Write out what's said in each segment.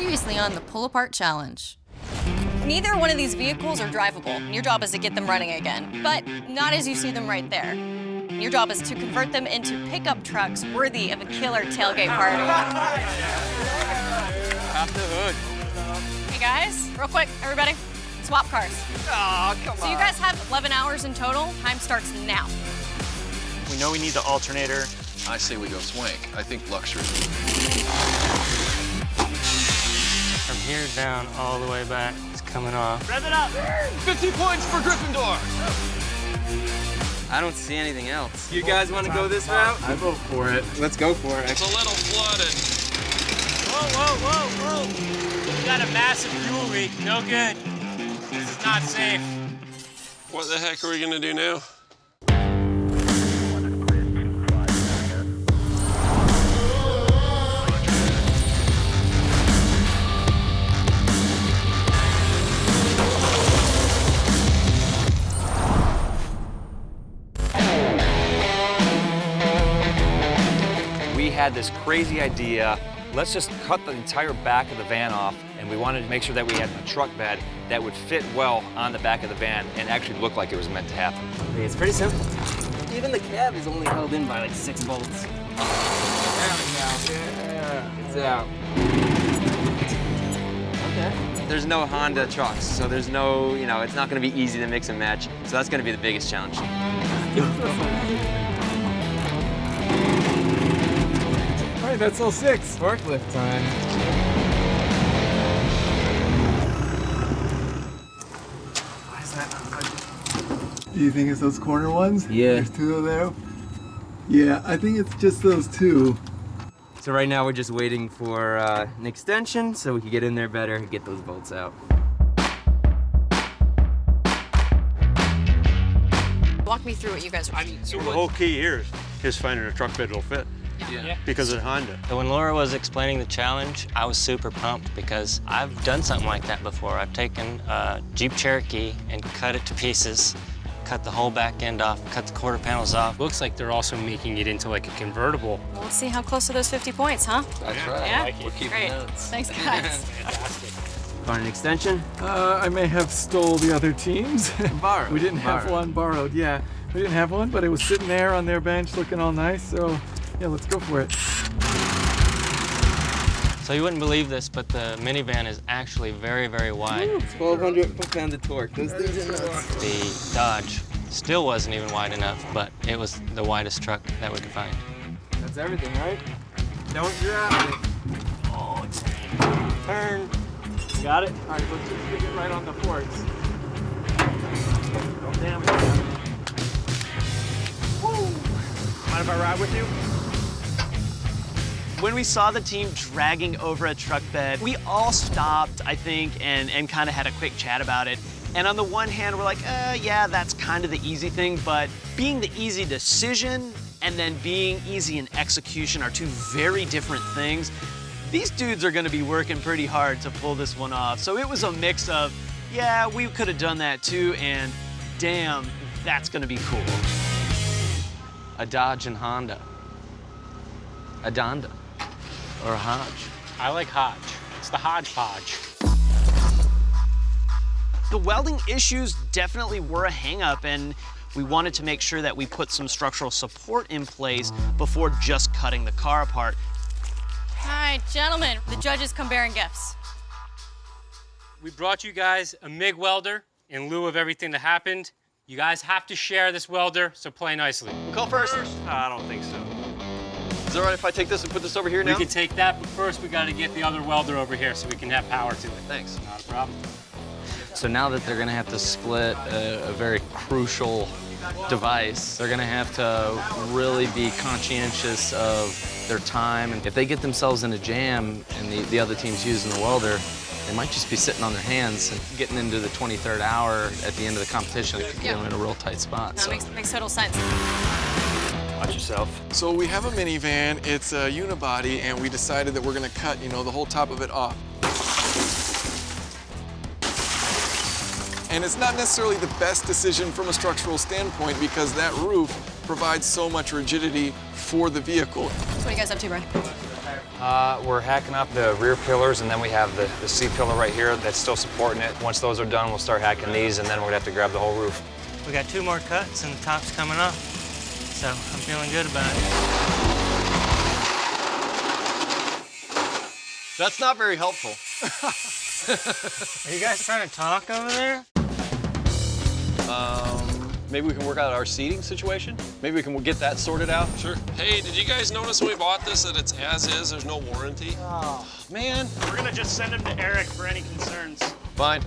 Previously on the Pull Apart Challenge. Neither one of these vehicles are drivable. Your job is to get them running again, but not as you see them right there. Your job is to convert them into pickup trucks worthy of a killer tailgate party. Pop the hood. Hey guys, real quick, everybody, swap cars. Oh, come on. So you guys have 11 hours in total. Time starts now. We know we need the alternator. I say we go swank. I think luxury. From here down all the way back, it's coming off. Rev it up. 50 points for Gryffindor. I don't see anything else. You guys want to go this route? I vote for it. Let's go for it. It's a little flooded. Whoa. We got a massive fuel leak. No good. This is not safe. What the heck are we gonna do now? We had this crazy idea, let's just cut the entire back of the van off, and we wanted to make sure that we had a truck bed that would fit well on the back of the van and actually look like it was meant to happen. It's pretty simple. Even the cab is only held in by like 6 bolts. Yeah, it's out. Okay. There's no Honda trucks, so there's no, it's not gonna be easy to mix and match. So that's gonna be the biggest challenge. All right, that's all 6. Forklift time. Why is that not budget? Do you think it's those corner ones? Yeah. There's 2 of there? Yeah, I think it's just those 2. So right now we're just waiting for an extension so we can get in there better and get those bolts out. Walk me through what you guys are doing. So the whole key here is finding a truck bed that'll fit. Yeah. Because of Honda. So when Laura was explaining the challenge, I was super pumped because I've done something like that before. I've taken a Jeep Cherokee and cut it to pieces, cut the whole back end off, cut the quarter panels off. Looks like they're also making it into like a convertible. Well, let's see how close are those 50 points, huh? That's right. Yeah? We're keeping Great. notes. Thanks, guys. Fantastic. Want an extension? I may have stole the other teams. Borrowed. We didn't have one borrowed, yeah. We didn't have one, but it was sitting there on their bench looking all nice, so yeah, let's go for it. So you wouldn't believe this, but the minivan is actually very, very wide. 1,200 foot-pound of torque. Those things are nuts. The Dodge still wasn't even wide enough, but it was the widest truck that we could find. That's everything, right? Don't drop it. Oh, it's turn. Got it? All right, let's just get it right on the forks. Don't damage it. Mind if I ride with you? When we saw the team dragging over a truck bed, we all stopped, I think, and kind of had a quick chat about it. And on the one hand, we're like, yeah, that's kind of the easy thing, but being the easy decision and then being easy in execution are 2 very different things. These dudes are gonna be working pretty hard to pull this one off. So it was a mix of, yeah, we could have done that too, and damn, that's gonna be cool. A Dodge and Honda. A Donda. Or a Hodge. I like Hodge. It's the hodgepodge. The welding issues definitely were a hang-up, and we wanted to make sure that we put some structural support in place before just cutting the car apart. All right, gentlemen, the judges come bearing gifts. We brought you guys a MIG welder in lieu of everything that happened. You guys have to share this welder, so play nicely. Call first. I don't think so. Is it all right if I take this and put this over here now? We can take that, but first we got to get the other welder over here so we can have power to it. Thanks. Not a problem. So now that they're gonna have to split a very crucial device, they're gonna have to really be conscientious of their time. And if they get themselves in a jam and the other team's using the welder, they might just be sitting on their hands and getting into the 23rd hour at the end of the competition. It could get them in a real tight spot. That makes total sense. Watch yourself. So we have a minivan, it's a unibody, and we decided that we're gonna cut, the whole top of it off. And it's not necessarily the best decision from a structural standpoint because that roof provides so much rigidity for the vehicle. So what are you guys up to, Brian? We're hacking up the rear pillars, and then we have the C-pillar right here that's still supporting it. Once those are done, we'll start hacking these, and then we're gonna have to grab the whole roof. We got 2 more cuts and the top's coming off. So I'm feeling good about it. That's not very helpful. Are you guys trying to talk over there? Maybe we can work out our seating situation. Maybe we can get that sorted out. Sure. Hey, did you guys notice when we bought this that it's as is, there's no warranty? Oh, man. We're gonna just send him to Eric for any concerns. Fine.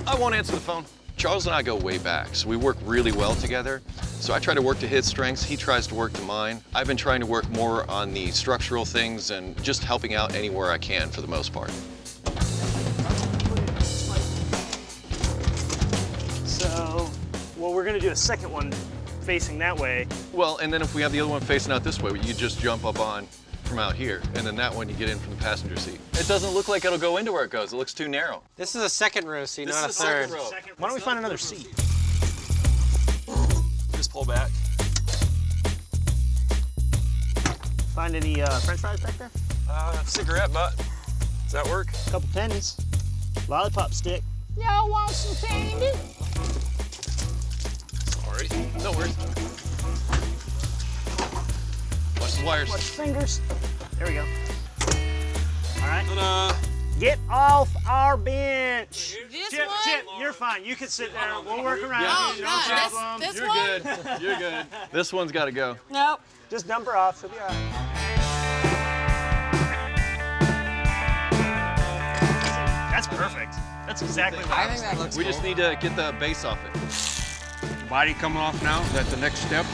I won't answer the phone. Charles and I go way back, so we work really well together. So I try to work to his strengths, he tries to work to mine. I've been trying to work more on the structural things and just helping out anywhere I can for the most part. So, well, we're gonna do a second one facing that way. Well, and then if we have the other one facing out this way, you just jump up on from out here, and then that one you get in from the passenger seat. It doesn't look like it'll go into where it goes. It looks too narrow. This is a second row seat, This not a is a third. second row. Why don't we find another seat? Just pull back. Find any French fries back there? Cigarette butt. Does that work? A couple pennies. Lollipop stick. Y'all want some candy? Sorry. No worries. Watch the wires. Watch your fingers. There we go. All right. Ta-da. Get off our bench. This Chip, one? Chip, you're fine. You can sit there. We'll work around Oh, you. No God, problem. this You're one? good. You're good. This one's got to go. Nope. Just dump her off. She'll be all right. That's perfect. That's exactly what I think that looks We just need to get the base off it. Body coming off now, is that the next step?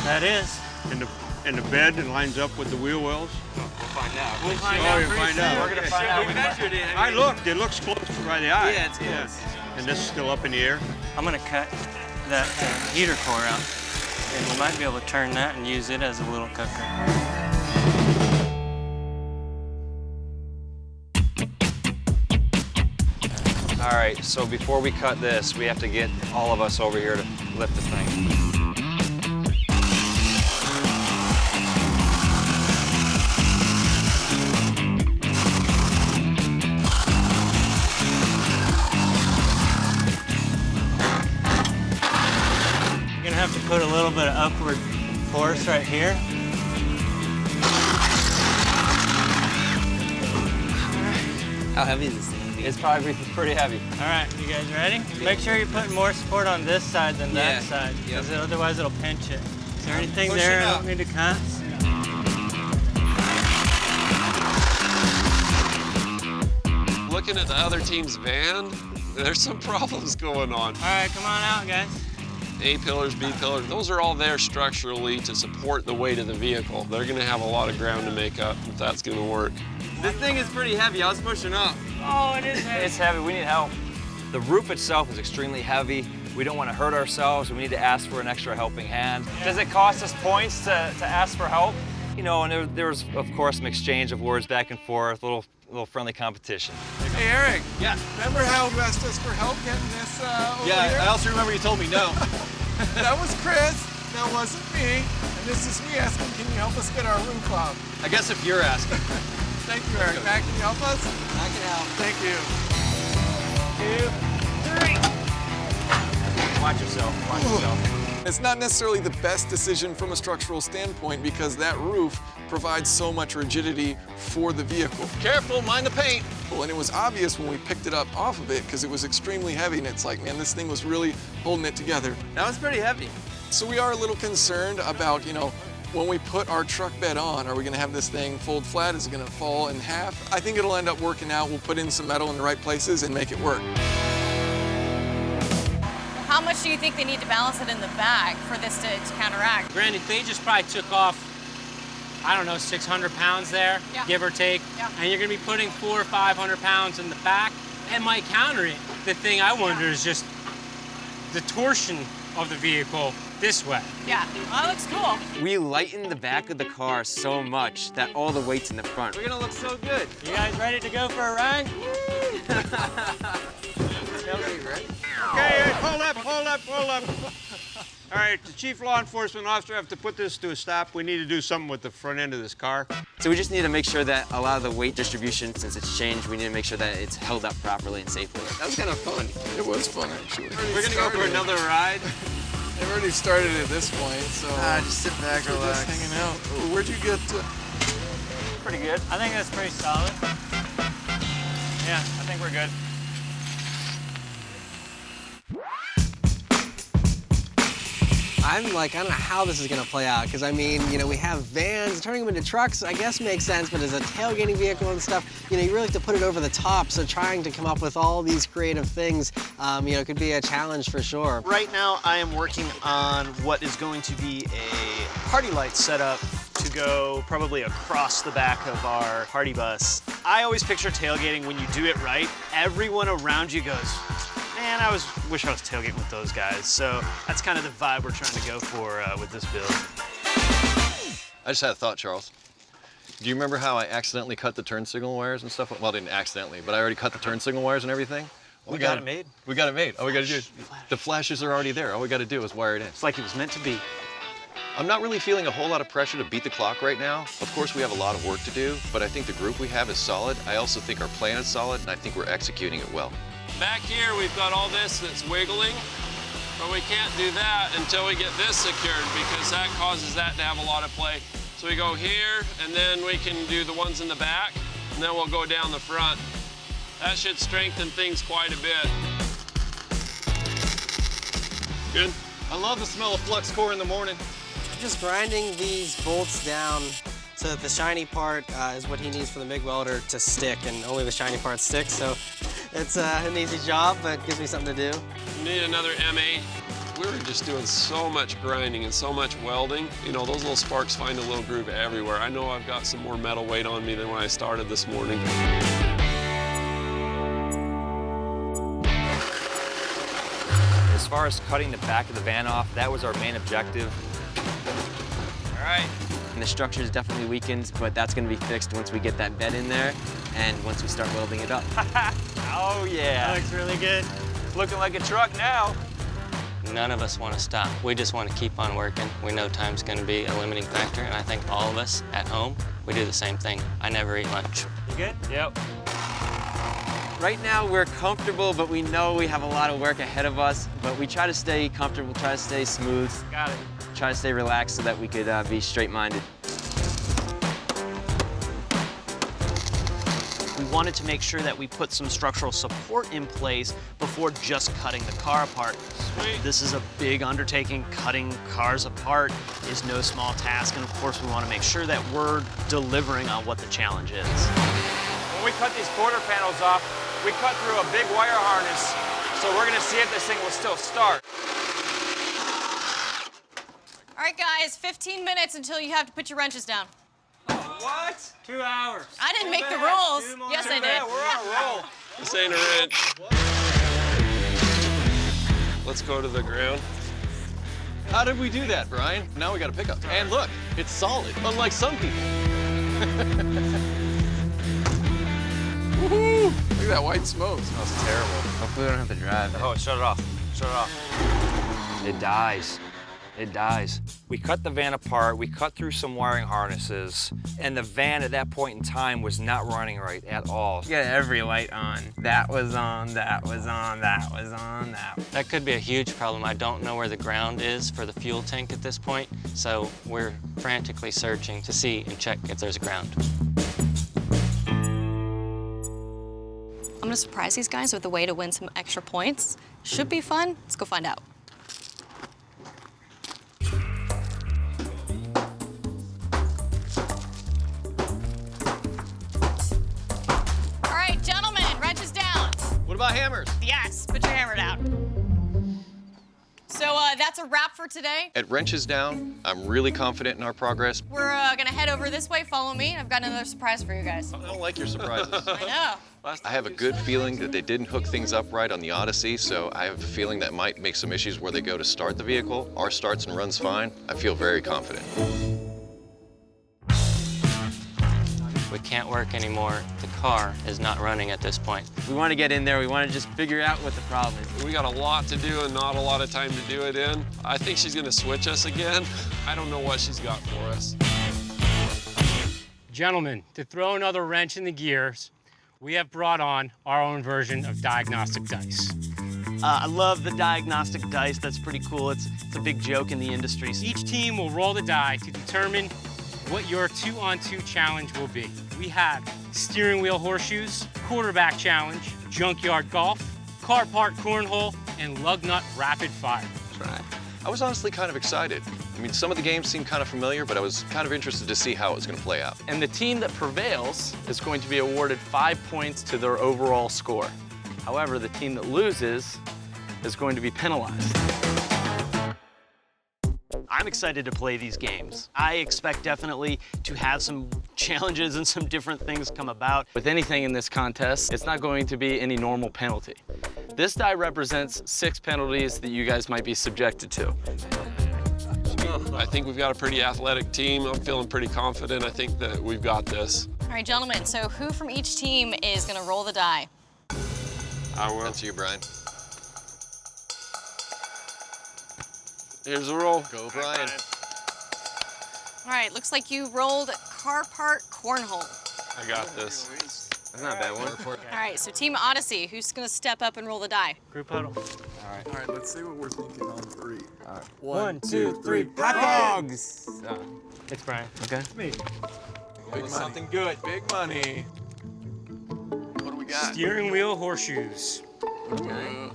That is. In the bed and lines up with the wheel wells? We'll find Oh, out you pretty find soon. out. We're gonna find out. We measured it. I looked, it looks close by the eye. Yeah, it's close. And this is still up in the air? I'm gonna cut that heater core out, and we might be able to turn that and use it as a little cooker. All right, so before we cut this, we have to get all of us over here to lift the thing. You're gonna have to put a little bit of upward force right here. How heavy is this thing? It's probably pretty heavy. All right, you guys ready? Make sure you're putting more support on this side than that side, because otherwise it'll pinch it. Is there anything there I don't need to cut? Looking at the other team's van, there's some problems going on. All right, come on out, guys. A pillars, B pillars, those are all there structurally to support the weight of the vehicle. They're gonna have a lot of ground to make up if that's gonna work. This thing is pretty heavy. I was pushing up. Oh, it is heavy. It's heavy. We need help. The roof itself is extremely heavy. We don't want to hurt ourselves. We need to ask for an extra helping hand. Does it cost us points to ask for help? You know, and there was, of course, some exchange of words back and forth, a little friendly competition. Hey, Eric. Yeah. Remember how you asked us for help getting this over Yeah, here? I also remember you told me no. That was Chris. That wasn't me. And this is me asking, can you help us get our roof off? I guess if you're asking. Thank you, Eric. Matt, can you help us? I can help. Thank you. 2, 3. Watch yourself. Watch yourself. It's not necessarily the best decision from a structural standpoint because that roof provides so much rigidity for the vehicle. Careful, mind the paint. Well, and it was obvious when we picked it up off of it because it was extremely heavy and it's like, man, this thing was really holding it together. That was pretty heavy. So we are a little concerned about, you know, when we put our truck bed on, are we gonna have this thing fold flat? Is it gonna fall in half? I think it'll end up working out. We'll put in some metal in the right places and make it work. How much do you think they need to balance it in the back for this to counteract? Granted, they just probably took off, I don't know, 600 pounds there, give or take. Yeah. And you're gonna be putting 400 or 500 pounds in the back. It might counter it. The thing I wonder is just the torsion of the vehicle this way. Yeah, that looks cool. We lightened the back of the car so much that all the weight's in the front. We're gonna look so good. You guys ready to go for a ride? Tailgate, right? Okay, hold up. All right, the chief law enforcement officer have to put this to a stop. We need to do something with the front end of this car. So we just need to make sure that a lot of the weight distribution, since it's changed, we need to make sure that it's held up properly and safely. That was kind of fun. It was fun, actually. We're gonna go for another ride. They've already started at this point, so... just sit back, relax. Just hanging out. Where'd you get to? Pretty good. I think that's pretty solid. Yeah, I think we're good. I don't know how this is gonna play out, because I mean, you know, we have vans, turning them into trucks, I guess makes sense, but as a tailgating vehicle and stuff, you know, you really have to put it over the top, so trying to come up with all these creative things, you know, could be a challenge for sure. Right now, I am working on what is going to be a party light setup to go probably across the back of our party bus. I always picture tailgating when you do it right, everyone around you goes, man, wish I was tailgating with those guys. So that's kind of the vibe we're trying to go for with this build. I just had a thought, Charles. Do you remember how I accidentally cut the turn signal wires and stuff? Well, I didn't accidentally, but I already cut the turn signal wires and everything. We got it made. We got it made. All we got to do is, the flashes are already there. All we got to do is wire it in. It's like it was meant to be. I'm not really feeling a whole lot of pressure to beat the clock right now. Of course, we have a lot of work to do, but I think the group we have is solid. I also think our plan is solid, and I think we're executing it well. Back here, we've got all this that's wiggling, but we can't do that until we get this secured because that causes that to have a lot of play. So we go here, and then we can do the ones in the back, and then we'll go down the front. That should strengthen things quite a bit. Good? I love the smell of flux core in the morning. Just grinding these bolts down so that the shiny part is what he needs for the MIG welder to stick, and only the shiny part sticks, so it's an easy job, but gives me something to do. Need another M8. We were just doing so much grinding and so much welding. You know, those little sparks find a little groove everywhere. I know I've got some more metal weight on me than when I started this morning. As far as cutting the back of the van off, that was our main objective. All right. And the structure is definitely weakened, but that's gonna be fixed once we get that bed in there and once we start welding it up. Oh, yeah. That looks really good. It's looking like a truck now. None of us want to stop. We just want to keep on working. We know time's going to be a limiting factor, and I think all of us at home, we do the same thing. I never eat lunch. You good? Yep. Right now, we're comfortable, but we know we have a lot of work ahead of us, but we try to stay comfortable, try to stay smooth. Got it. Try to stay relaxed so that we could be straight-minded. We wanted to make sure that we put some structural support in place before just cutting the car apart. Sweet. This is a big undertaking. Cutting cars apart is no small task, and of course we want to make sure that we're delivering on what the challenge is. When we cut these quarter panels off, we cut through a big wire harness, so we're gonna see if this thing will still start. All right, guys, 15 minutes until you have to put your wrenches down. What? 2 hours. I didn't make the rules. Yes, I Yeah, did. we're on a roll. This ain't a wrench. Let's go to the ground. How did we do that, Brian? Now we got a pickup. And look, it's solid, unlike some people. Woohoo! Look at that white smoke. Smells terrible. Hopefully we don't have to drive. Oh, shut it off. Shut it off. It dies. It dies. We cut the van apart, we cut through some wiring harnesses, and the van at that point in time was not running right at all. You got every light on. That was on, that was on, that was on, that. That could be a huge problem. I don't know where the ground is for the fuel tank at this point, so we're frantically searching to see and check if there's a ground. I'm gonna surprise these guys with a way to win some extra points. Should be fun. Let's go find out. All right, gentlemen, wrenches down. What about hammers? Yes, put your hammer down. So that's a wrap for today. At Wrenches Down, I'm really confident in our progress. We're gonna head over this way. Follow me. I've got another surprise for you guys. I don't like your surprises. I know. I have a good feeling that they didn't hook things up right on the Odyssey, so I have a feeling that might make some issues where they go to start the vehicle. Ours starts and runs fine. I feel very confident. We can't work anymore. The car is not running at this point. We want to get in there. We want to just figure out what the problem is. We got a lot to do and not a lot of time to do it in. I think she's gonna switch us again. I don't know what she's got for us. Gentlemen, to throw another wrench in the gears, we have brought on our own version of diagnostic dice. I love the diagnostic dice. That's pretty cool. It's a big joke in the industry. Each team will roll the die to determine what your 2-on-2 challenge will be. We have steering wheel horseshoes, quarterback challenge, junkyard golf, car part cornhole, and lug nut rapid fire. That's right. I was honestly kind of excited. I mean, some of the games seemed kind of familiar, but I was kind of interested to see how it was going to play out. And the team that prevails is going to be awarded 5 points to their overall score. However, the team that loses is going to be penalized. I'm excited to play these games. I expect definitely to have some challenges and some different things come about. With anything in this contest, it's not going to be any normal penalty. This die represents 6 penalties that you guys might be subjected to. I think we've got a pretty athletic team. I'm feeling pretty confident. I think that we've got this. All right, gentlemen, so who from each team is gonna roll the die? I will. That's you, Brian. Here's the roll. Go, Brian. All right, looks like you rolled car part cornhole. I got this. That's not a bad one. All right, so Team Odyssey, who's gonna step up and roll the die? Group huddle. All right, let's see what we're thinking on 3. All right. 1, 2, 3, hot dogs! It's Brian. Okay. Big money. Something good. Big money. What do we got? Steering wheel horseshoes. Okay.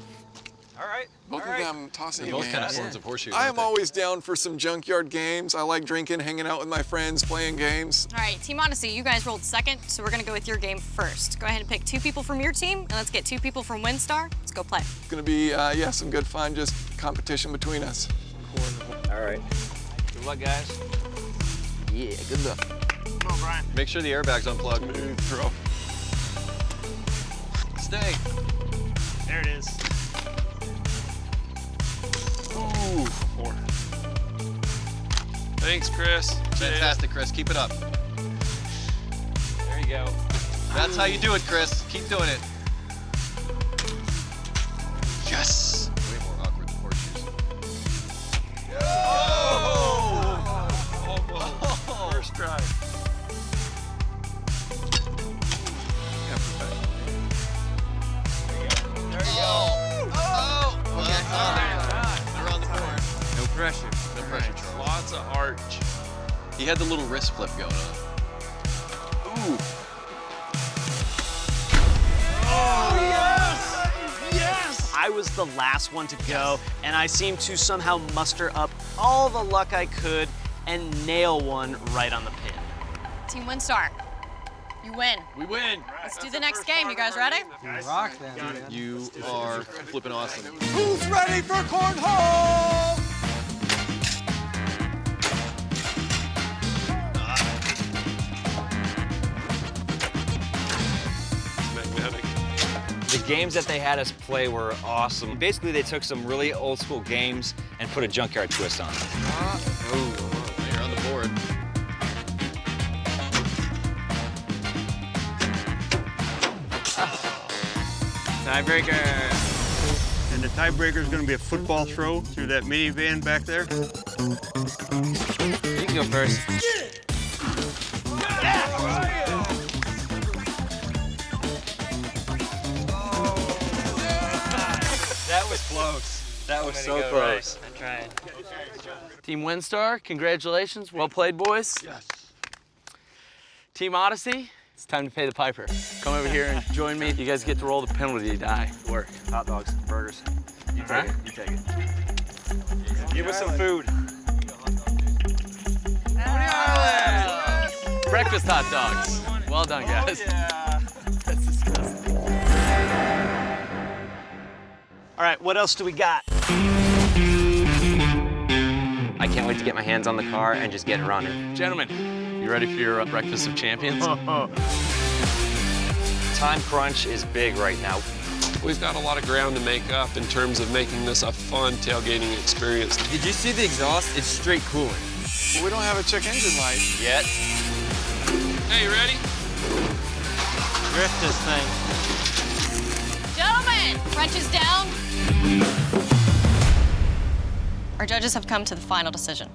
All right. Both of them tossing They're both games. kind of forms of horseshoes. I aren't am they? always down for some junkyard games. I like drinking, hanging out with my friends, playing games. All right, Team Odyssey, you guys rolled second, so we're gonna go with your game first. Go ahead and pick 2 people from your team, and let's get 2 people from WinStar. Let's go play. It's gonna be, yeah, some good fun, just competition between us. All right. Good luck, guys. Yeah, good luck. Come on, Brian. Make sure the airbag's unplugged. Smooth throw. Stay. There it is. Ooh, 4. Thanks, Chris. Fantastic, Chris. Keep it up. There you go. That's how you do it, Chris. Keep doing it. Yes! Way more awkward than horseshoes. Almost. First try. There you go. Around the corner. No pressure. No pressure, Charles. Lots of arch. He had the little wrist flip going on. Ooh. I was the last one to go, and I seemed to somehow muster up all the luck I could and nail one right on the pin. Team WinStar, you win. We win. Let's do the next game. You guys ready? Rock them. You are flipping awesome. Who's ready for cornhole? Magnetic. The games that they had us play were awesome. Basically, they took some really old school games and put a junkyard twist on them. Oh, you're on the board. Tiebreaker. And the tiebreaker is going to be a football throw through that minivan back there. You can go first. That was close. That was so close. I tried. Team WinStar, congratulations. Well played, boys. Yes. Team Odyssey, it's time to pay the piper. Come over here and join me. You guys get to roll the penalty die. Work. Hot dogs, burgers. You take it. You take it. Give us some food. Breakfast hot dogs. Well done, guys. That's disgusting. All right, what else do we got? I can't wait to get my hands on the car and just get it running. Gentlemen, you ready for your breakfast of champions? Time crunch is big right now. We've got a lot of ground to make up in terms of making this a fun tailgating experience. Did you see the exhaust? It's straight cooling. Well, we don't have a check engine light. Yet. Hey, you ready? Drift this thing. Gentlemen, wrenches down. Our judges have come to the final decision.